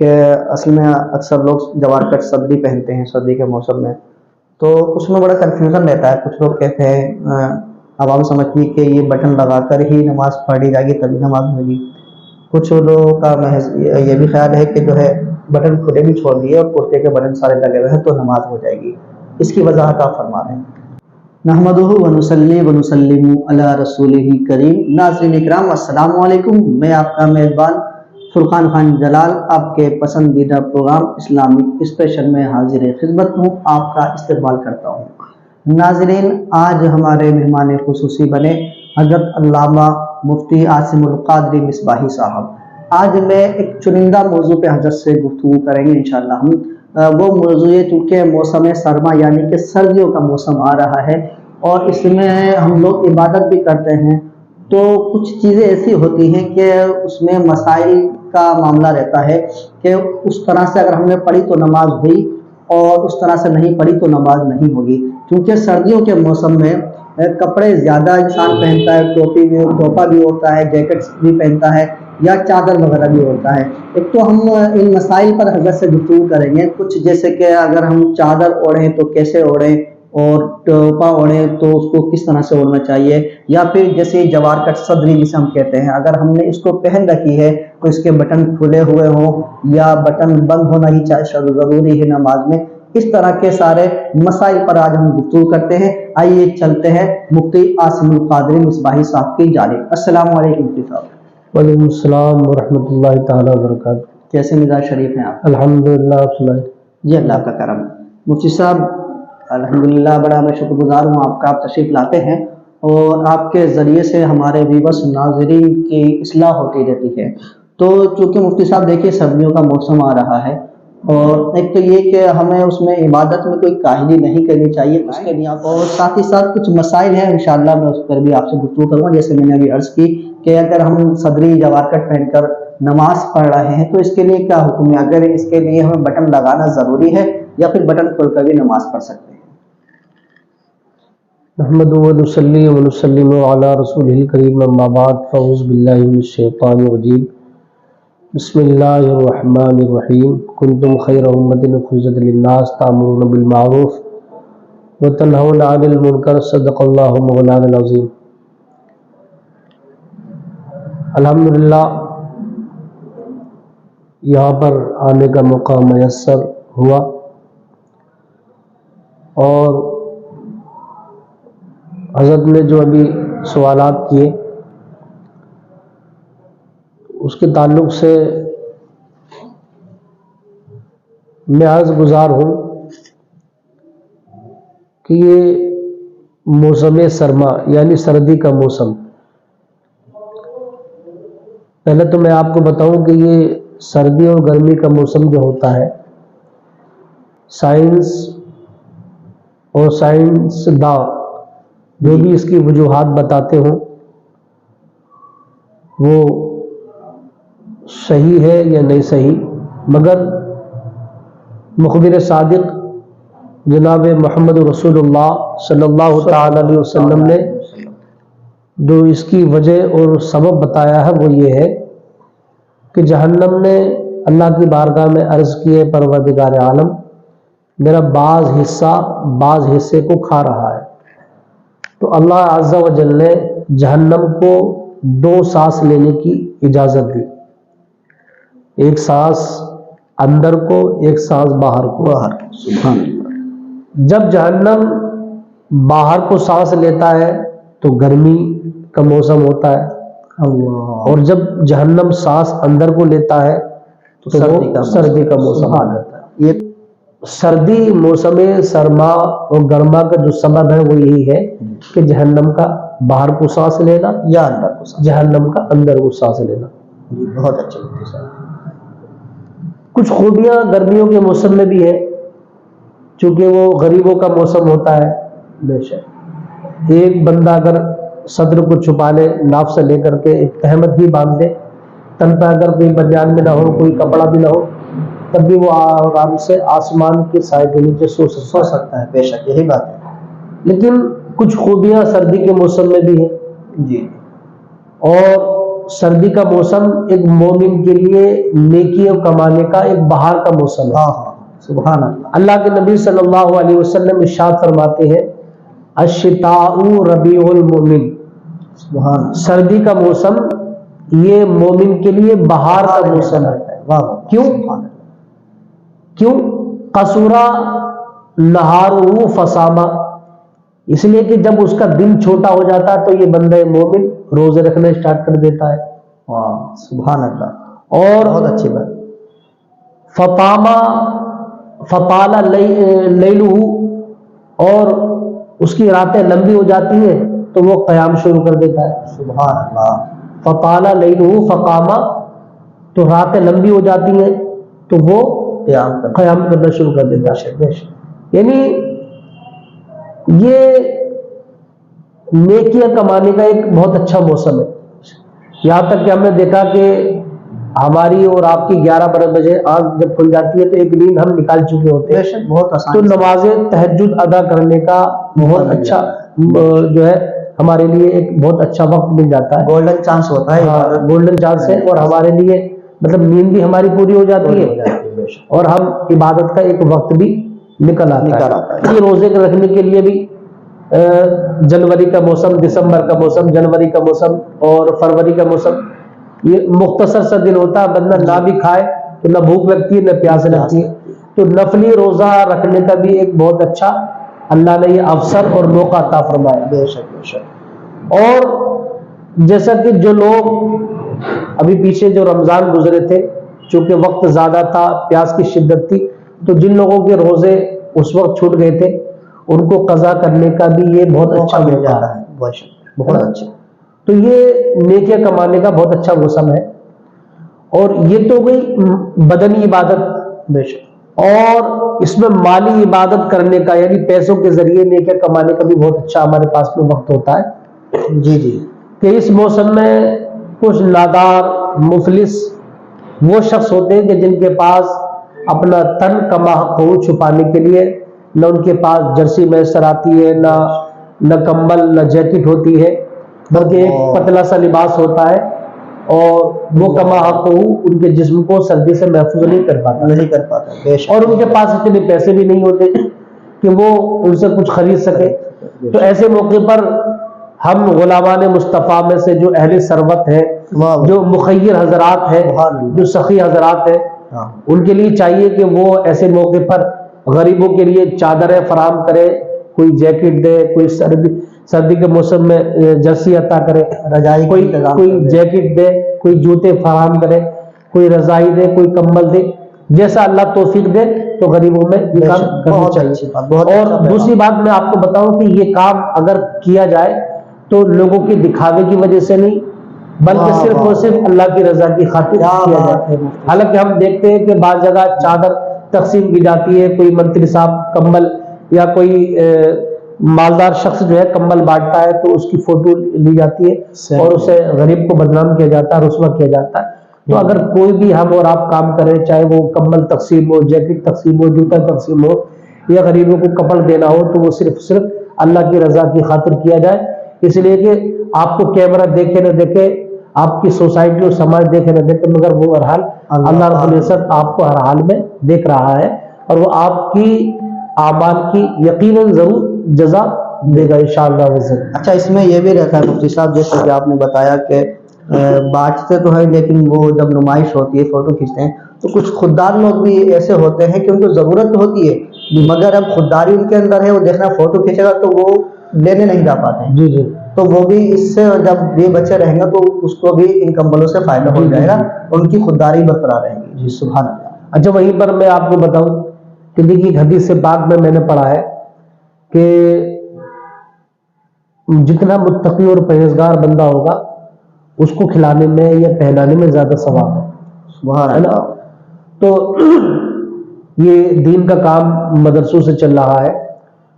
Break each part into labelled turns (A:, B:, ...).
A: کہ اصل میں اکثر لوگ جوار کٹ صدری پہنتے ہیں سردی کے موسم میں، تو اس میں بڑا کنفیوژن رہتا ہے. کچھ لوگ کہتے ہیں عوام سمجھتی ہے کہ یہ بٹن لگا کر ہی نماز پڑھی جائے گی تبھی نماز ہوگی. کچھ لوگوں کا محض یہ بھی خیال ہے کہ جو ہے بٹن کھلے بھی چھوڑ دیے اور کرتے کے بٹن سارے لگے ہوئے ہیں تو نماز ہو جائے گی. اس کی وضاحت آپ فرما رہے ہیں. نحمدہ ونصلی ونسلم علی رسولہ کریم. ناظرین اکرام السلام علیکم. میں آپ کا میزبان فرقان خان جلال آپ کے پسندیدہ پروگرام اسلامک اسپیشل میں حاضر خدمت ہوں، آپ کا استقبال کرتا ہوں. ناظرین، آج ہمارے مہمان خصوصی بنے حضرت علامہ مفتی عاصم القادری مصباحی صاحب. آج میں ایک چنندہ موضوع پہ حضرت سے گفتگو کریں گے انشاءاللہ. ہم وہ موضوع ہے چونکہ موسم سرما یعنی کہ سردیوں کا موسم آ رہا ہے اور اس میں ہم لوگ عبادت بھی کرتے ہیں، تو کچھ چیزیں ایسی ہوتی ہیں کہ اس میں مسائل کا معاملہ رہتا ہے کہ اس طرح سے اگر ہم نے پڑھی تو نماز ہوئی اور اس طرح سے نہیں پڑھی تو نماز نہیں ہوگی. کیونکہ سردیوں کے موسم میں کپڑے زیادہ انسان پہنتا ہے، ٹوپا بھی ہوتا ہے، جیکٹس بھی پہنتا ہے یا چادر وغیرہ بھی ہوتا ہے. ایک تو ہم ان مسائل پر حضرت سے گفتگو کریں گے. کچھ جیسے کہ اگر ہم چادر اوڑھیں تو کیسے اوڑھیں اور ٹوپا اوڑھیں تو اس کو کس طرح سے اوڑھنا چاہیے، یا پھر جیسے جوار کٹ صدری جسے ہم کہتے ہیں اگر ہم نے اس کو پہن رکھی ہے تو اس کے بٹن کھلے ہوئے ہوں یا بٹن بند ہونا ہی ضروری ہے نماز میں. اس طرح کے سارے مسائل پر آج ہم گفتگو کرتے ہیں. آئیے چلتے ہیں مفتی عاصم القادری مصباحی صاحب کی جانب. السلام علیکم مفتی صاحب.
B: وعلیکم السلام ورحمۃ اللہ تعالیٰ وبرکاتہ.
A: کیسے مزاج شریف ہیں آپ؟
B: الحمدللہ. آپ سنائیں.
A: جی اللہ کا کرم. مفتی صاحب الحمدللہ بڑا میں شکر گزار ہوں آپ کا، آپ تشریف لاتے ہیں اور آپ کے ذریعے سے ہمارے ویورس ناظرین کی اصلاح ہوتی رہتی ہے. تو چونکہ مفتی صاحب دیکھیے سردیوں کا موسم آ رہا ہے اور ایک تو یہ کہ ہمیں اس میں عبادت میں کوئی کاہلی نہیں کرنی چاہیے، اس کے لیے اور ساتھ ہی ساتھ کچھ مسائل ہیں انشاءاللہ میں اس پر بھی آپ سے گفتگو کروں گا. جیسے میں نے ابھی عرض کی کہ اگر ہم صدری جوار کٹ پہن کر نماز پڑھ رہے ہیں تو اس کے لیے کیا حکم ہے، اگر اس کے لیے ہمیں بٹن لگانا ضروری ہے یا پھر بٹن کھول کر بھی نماز پڑھ سکتے ہیں؟
B: نحمدہ ونصلی ونسلم علی رسولہ الکریم. اما بعد فاعوذ باللہ من الشیطان الرجیم. بسم اللہ الرحمن الرحیم. کنتم خیر امۃ اخرجت للناس تأمرون بالمعروف وتنہون عن المنکر. صدق اللہ مولانا العظیم. الحمدللہ یہاں پر آنے کا موقع میسر ہوا اور حضرت نے جو ابھی سوالات کیے اس کے تعلق سے میں عرض گزار ہوں کہ یہ موسم سرما یعنی سردی کا موسم، پہلے تو میں آپ کو بتاؤں کہ یہ سردی اور گرمی کا موسم جو ہوتا ہے سائنس اور سائنسداں جو بھی اس کی وجوہات بتاتے ہوں وہ صحیح ہے یا نہیں صحیح، مگر مخبر صادق جناب محمد رسول اللہ صلی اللہ تعالی علیہ وسلم نے جو اس کی وجہ اور سبب بتایا ہے وہ یہ ہے کہ جہنم نے اللہ کی بارگاہ میں عرض کیے پروردگار عالم میرا بعض حصے کو کھا رہا ہے. تو اللہ عز و جل نے جہنم کو 2 سانس لینے کی اجازت دی، ایک سانس اندر کو ایک سانس باہر کو.
A: سبحان اللہ.
B: جب جہنم باہر کو سانس لیتا ہے تو گرمی کا موسم ہوتا ہے
A: اللہ،
B: اور جب جہنم سانس اندر کو لیتا ہے تو سردی کا موسم ہوتا ہے. یہ سردی موسم سرما اور گرما کا جو سبب ہے وہ یہی ہے کہ جہنم کا باہر کو سانس لینا
A: یا اندر کو سانس.
B: جہنم کا اندر کو سانس لینا.
A: بہت اچھے مفتی صاحب.
B: کچھ خوبیاں گرمیوں کے موسم میں بھی ہے چونکہ وہ غریبوں کا موسم ہوتا ہے. بے شک ایک بندہ اگر صدر کو چھپا لے ناف سے لے کر کے ایک تہمت ہی باندھ دے، تن پہ اگر کوئی بنیان میں نہ ہو کوئی کپڑا بھی نہ ہو تب بھی وہ آرام سے آسمان کے سائے کے نیچے سو سکتا ہے.
A: بے شک یہی بات ہے.
B: لیکن کچھ خوبیاں سردی کے موسم میں بھی ہیں
A: جی.
B: اور سردی کا موسم ایک مومن کے لیے نیکی اور کمانے کا ایک بہار کا موسم ہے.
A: سبحان اللہ.
B: اللہ کے نبی صلی اللہ علیہ وسلم ارشاد فرماتے ہیں الشتاء ربیع المؤمن.
A: سبحان اللہ.
B: سردی کا موسم یہ مومن کے لیے بہار کا موسم ہے. کیوں؟ قصورا نہارہ فصامہ، اس لیے کہ جب اس کا دن چھوٹا ہو جاتا ہے تو یہ بندہ مومن روزے رکھنا اسٹارٹ کر دیتا ہے.
A: سبحان اللہ.
B: اور
A: بہت اچھی بات.
B: فطال لیلہ، اور اس کی راتیں لمبی ہو جاتی ہیں تو وہ قیام شروع کر دیتا ہے.
A: سبحان اللہ.
B: فطال لیلہ فقامہ، تو راتیں لمبی ہو جاتی ہیں تو وہ قیام کرنا شروع کر دیتا ہے. یعنی یہ نیکیاں کمانے کا ایک بہت اچھا موسم ہے. یہاں تک کہ ہم نے دیکھا کہ ہماری اور آپ کی 11-12 بجے آنکھ جب کھل جاتی ہے تو ایک نیند ہم نکال چکے ہوتے ہیں.
A: بہت آسان.
B: تو نماز تہجد ادا کرنے کا بہت اچھا جو ہے ہمارے لیے ایک بہت اچھا وقت مل جاتا ہے.
A: گولڈن چانس ہوتا ہے.
B: گولڈن چانس ہے، اور ہمارے لیے مطلب نیند بھی ہماری پوری ہو جاتی ہے اور ہم عبادت کا ایک وقت بھی نکل آتا ہے. یہ روزے کے رکھنے کے لیے بھی جنوری کا موسم، دسمبر کا موسم، جنوری کا موسم اور فروری کا موسم، یہ مختصر سا دن ہوتا ہے. بندہ نہ بھی کھائے تو نہ بھوک لگتی ہے نہ پیاس لگتی ہے. تو نفلی روزہ رکھنے کا بھی ایک بہت اچھا اللہ نے یہ اوسر اور موقع عطا فرمایا.
A: بے شک بے شک.
B: اور جیسا کہ جو لوگ ابھی پیچھے جو رمضان گزرے تھے، چونکہ وقت زیادہ تھا، پیاس کی شدت تھی، تو جن لوگوں کے روزے اس وقت چھوٹ گئے تھے ان کو قضا کرنے کا بھی یہ بہت اچھا مل جاتا ہے.
A: بہت اچھا.
B: تو یہ نیکیاں کمانے کا بہت اچھا موسم ہے. اور یہ تو گئی بدنی عبادت.
A: بے شک.
B: اور اس میں مالی عبادت کرنے کا، یعنی پیسوں کے ذریعے نیکیاں کمانے کا بھی بہت اچھا ہمارے پاس میں وقت ہوتا ہے.
A: جی.
B: کہ اس موسم میں کچھ نادار مفلس وہ شخص ہوتے ہیں کہ جن کے پاس اپنا تن کما حقہ چھپانے کے لیے نہ ان کے پاس جرسی میسر آتی ہے، نہ کمبل، نہ جیکٹ ہوتی ہے، بلکہ ایک پتلا سا لباس ہوتا ہے، اور وہ کما حقہ ان کے جسم کو سردی سے محفوظ نہیں کر پاتا. اور ان کے پاس اتنے پیسے بھی نہیں ہوتے کہ وہ ان سے کچھ خرید سکے. تو ایسے موقع پر ہم غلامان مصطفیٰ میں سے جو اہل ثروت ہے، جو مخیر حضرات ہیں، جو سخی حضرات ہیں، ان کے لیے چاہیے کہ وہ ایسے موقع پر غریبوں کے لیے چادریں فراہم کرے، کوئی جیکٹ دے، کوئی سردی کے موسم میں جرسی عطا کرے، رضائی کوئی جیکٹ دے، کوئی جوتے فراہم کرے، کوئی رضائی دے، کوئی کمبل دے، جیسا اللہ توفیق دے تو غریبوں میں یہ کام کرنا چاہیے. اور دوسری بات میں آپ کو بتاؤں کہ یہ کام اگر کیا جائے تو لوگوں کے دکھاوے کی وجہ سے نہیں، بلکہ صرف اور صرف اللہ کی رضا کی خاطر کیا جاتا ہے. حالانکہ ہم دیکھتے ہیں کہ بعض جگہ چادر تقسیم کی جاتی ہے، کوئی منتری صاحب کمبل یا کوئی مالدار شخص جو ہے کمبل بانٹتا ہے تو اس کی فوٹو لی جاتی ہے اور اسے غریب کو بدنام کیا جاتا ہے، رسوا کیا جاتا ہے. تو اگر کوئی بھی ہم اور آپ کام کریں، چاہے وہ کمبل تقسیم ہو، جیکٹ تقسیم ہو، جوتا تقسیم ہو یا غریبوں کو کپڑ دینا ہو، تو وہ صرف اللہ کی رضا کی خاطر کیا جائے. اس لیے کہ آپ کو کیمرہ دیکھے نہ دیکھے، آپ کی سوسائٹی اور سماج دیکھے نہ دیکھے، مگر وہ ہر حال اللہ رب العزت آپ کو ہر حال میں دیکھ رہا ہے، اور وہ آپ کی اعمال کی یقیناً ضرور جزا دے گا انشاءاللہ.
A: اچھا، اس میں یہ بھی رہتا ہے مفتی صاحب، جیسے کہ آپ نے بتایا کہ بانٹتے تو ہے لیکن وہ جب نمائش ہوتی ہے، فوٹو کھینچتے ہیں، تو کچھ خوددار لوگ بھی ایسے ہوتے ہیں کہ ان کو ضرورت تو ہوتی ہے مگر اب خودداری ان کے اندر ہے، وہ دیکھنا فوٹو کھینچے گا تو وہ لینے نہیں جا پاتے ہیں.
B: جی.
A: تو وہ بھی اس سے جب یہ بچے رہیں گے تو اس کو بھی ان کمبلوں سے فائدہ ہو جائے گا، ان کی خودداری برقرار رہے گی.
B: جی سبحان اللہ. اچھا، وہیں پر میں آپ کو بتاؤں کہ دیکھیے حدیث پاک میں نے پڑھا ہے کہ جتنا متقی اور پرہیزگار بندہ ہوگا اس کو کھلانے میں یا پہنانے میں زیادہ ثواب ہے.
A: سبحان اللہ.
B: تو یہ دین کا کام مدرسوں سے چل رہا ہے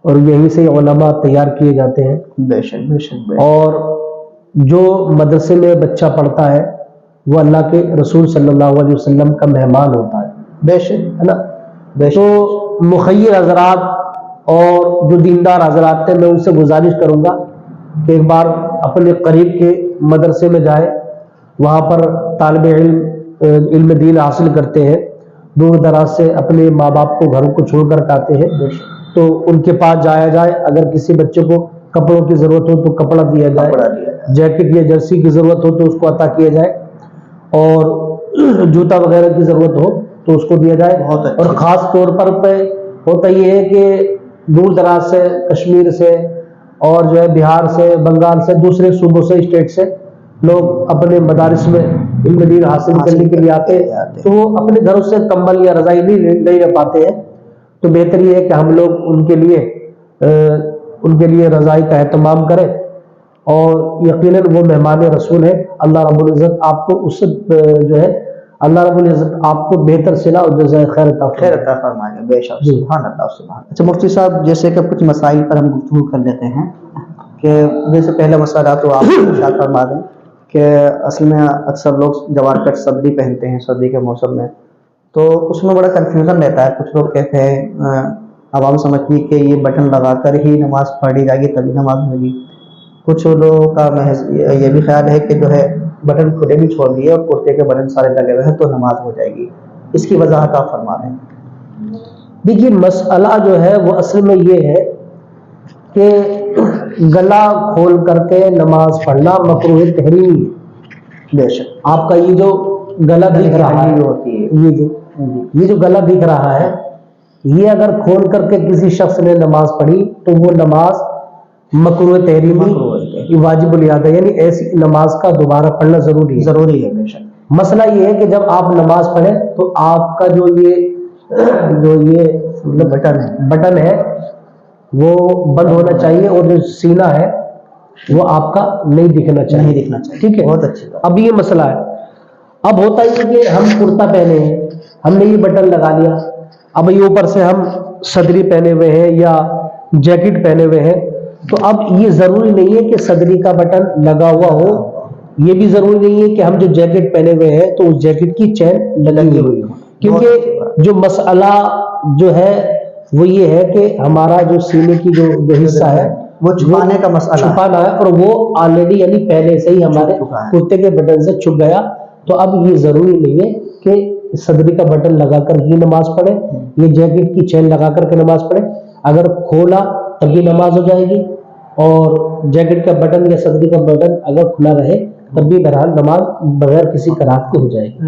B: اور یہیں سے علماء تیار کیے جاتے ہیں.
A: بے شک بے شک.
B: اور جو مدرسے میں بچہ پڑھتا ہے وہ اللہ کے رسول صلی اللہ علیہ وسلم کا مہمان ہوتا ہے.
A: بے شک
B: ہے نا. تو مخیر حضرات اور جو دیندار حضرات ہیں، میں ان سے گزارش کروں گا کہ ایک بار اپنے قریب کے مدرسے میں جائے وہاں پر طالب علم دین حاصل کرتے ہیں، دور دراز سے اپنے ماں باپ کو گھروں کو چھوڑ کر کے آتے ہیں، تو ان کے پاس جایا جائے، اگر کسی بچے کو کپڑوں کی ضرورت ہو تو کپڑا دیا جائے، جیکٹ یا جرسی کی ضرورت ہو تو اس کو عطا کیا جائے، اور جوتا وغیرہ کی ضرورت ہو تو اس کو دیا جائے۔ اور خاص طور پر ہوتا یہ ہے کہ دور دراز سے، کشمیر سے اور جو ہے بہار سے، بنگال سے، دوسرے صوبوں سے، اسٹیٹ سے لوگ اپنے مدارس میں علم دین حاصل کرنے کے لیے آتے ہیں، تو وہ اپنے گھروں سے کمبل یا رضائی نہیں رہ پاتے ہیں، تو بہتر یہ ہے کہ ہم لوگ ان کے لیے رضائی کا اہتمام کریں، اور یقیناً وہ مہمان رسول ہے۔ اللہ رب العزت آپ کو اس جو ہے اللہ رب العزت آپ کو بہتر صلہ اور جزائے خیر عطا
A: فرمائے، بے شک، سبحان اللہ سبحان۔ اچھا مفتی صاحب، جیسے کہ کچھ مسائل پر ہم گفتگو کر لیتے ہیں، کہ جیسے پہلا مسئلہ تو آپ ارشاد فرما دیں کہ اصل میں اکثر لوگ جوار کٹ سردی پہنتے ہیں سردی کے موسم میں، تو اس میں بڑا کنفیوژن رہتا ہے۔ کچھ لوگ کہتے ہیں، عوام سمجھتی ہے کہ یہ بٹن لگا کر ہی نماز پڑھی جائے گی تبھی نماز ہوگی۔ کچھ لوگوں کا محض یہ بھی خیال ہے کہ جو ہے بٹن کھلے بھی چھوڑ دیے اور کرتے کے بٹن سارے لگے ہوئے ہیں تو نماز ہو جائے گی۔ اس کی وضاحت آپ فرما دیں۔
B: دیکھیے، مسئلہ جو ہے وہ اصل میں یہ ہے کہ گلا کھول کر کے نماز پڑھنا مکروہ تحریمی ہے۔
A: بے شک،
B: آپ کا یہ جو گلا دکھ رہا ہے، یہ جو گلا دکھ رہا ہے، یہ اگر کھول کر کے کسی شخص نے نماز پڑھی تو وہ نماز مکروہ تحریمی واجب الادا، یعنی ایسی نماز کا دوبارہ پڑھنا ضروری ہے۔
A: بے شک۔
B: مسئلہ یہ ہے کہ جب آپ نماز پڑھیں تو آپ کا جو یہ بٹن ہے وہ بند ہونا چاہیے، اور جو سینہ ہے وہ آپ کا نہیں دکھنا چاہیے، ٹھیک ہے؟
A: بہت اچھی بات۔
B: اب یہ مسئلہ ہے۔ اب ہوتا یہ کہ ہم کرتا پہنے ہیں، ہم نے یہ بٹن لگا لیا، اب یہ اوپر سے ہم صدری پہنے ہوئے ہیں یا جیکٹ پہنے ہوئے ہیں، تو اب یہ ضروری نہیں ہے کہ صدری کا بٹن لگا ہوا ہو، یہ بھی ضروری نہیں ہے کہ ہم جو جیکٹ پہنے ہوئے ہیں تو اس جیکٹ کی چین لگی ہوئی ہو، کیونکہ جو مسئلہ جو ہے وہ یہ ہے کہ ہمارا جو سینے کی جو حصہ ہے
A: وہ چھپانے کا مسئلہ
B: چھپانا ہے، اور وہ آلریڈی یعنی پہلے سے ہی ہمارے کرتے کے بٹن سے چھپ گیا، تو اب یہ ضروری نہیں ہے کہ صدری کا بٹن لگا کر ہی نماز پڑھے، یہ جیکٹ کی چین لگا کر کے نماز پڑھے، اگر کھولا تبھی نماز ہو جائے گی، اور جیکٹ کا بٹن یا صدری کا بٹن اگر کھلا رہے تب بھی بہرحال نماز بغیر کسی کراہت کے ہو جائے گی۔